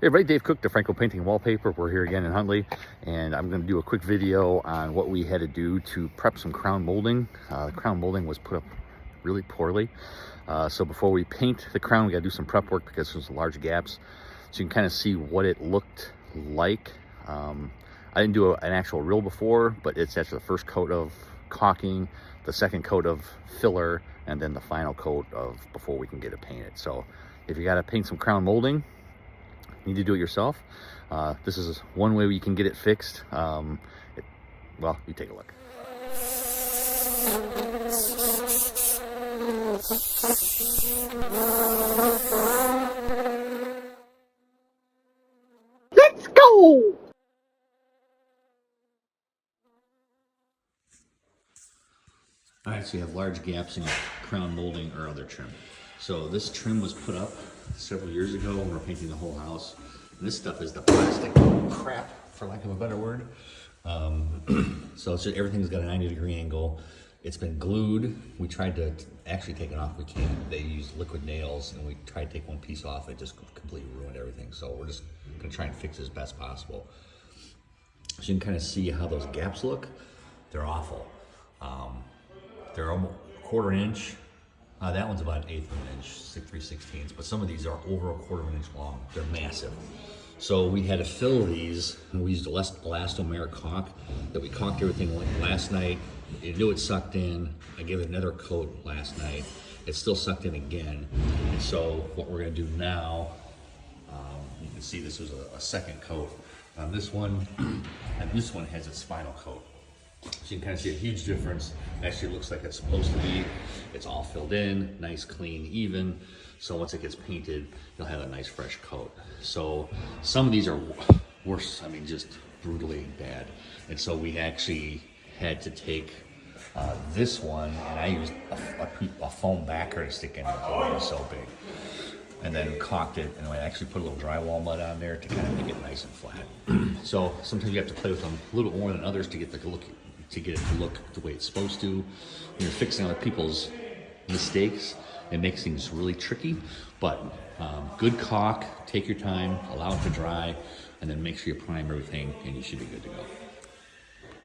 Hey everybody, Dave Cook, the Franco Painting Wallpaper. We're here again in Huntley, and I'm going to do a quick video on what we had to do to prep some crown molding. The crown molding was put up really poorly. So before we paint the crown, we got to do some prep work because there's large gaps. So you can kind of see what it looked like. I didn't do an actual rill before, but it's actually the first coat of caulking, the second coat of filler, and then the final coat of before we can get it painted. So if you got to paint some crown molding, you need to do it yourself. This is one way you can get it fixed. Well, you take a look. Let's go! All right, so you have large gaps in your crown molding or other trim. So this trim was put up several years ago when we were painting the whole house. And this stuff is the plastic crap, for lack of a better word. So it's just, everything's got a 90-degree angle. It's been glued. We tried to actually take it off. We can't. They use liquid nails, and we tried to take one piece off. It just completely ruined everything. So we're just gonna try and fix it as best possible. So you can kind of see how those gaps look. They're awful. They're almost a quarter inch. That one's about 1/8 of an inch, 3/16, but some of these are over a quarter of an inch long. They're massive. So we had to fill these, and we used elastomeric caulk that we caulked everything last night. It knew it sucked in. I gave it another coat last night. It still sucked in again. And so what we're gonna do now, you can see this was a second coat on this one, and this one has its final coat. So you can kind of see a huge difference. It actually looks like it's supposed to be. It's all filled in, nice, clean, even. So once it gets painted, you'll have a nice fresh coat. So some of these are worse, I mean, just brutally bad. And so we actually had to take this one, and I used a foam backer to stick in it. It was so big. And then caulked it, and I actually put a little drywall mud on there to kind of make it nice and flat. So sometimes you have to play with them a little bit more than others to get the look, to get it to look the way it's supposed to. When you're fixing other people's mistakes, it makes things really tricky. But good caulk, take your time, allow it to dry, and then make sure you prime everything, and you should be good to go.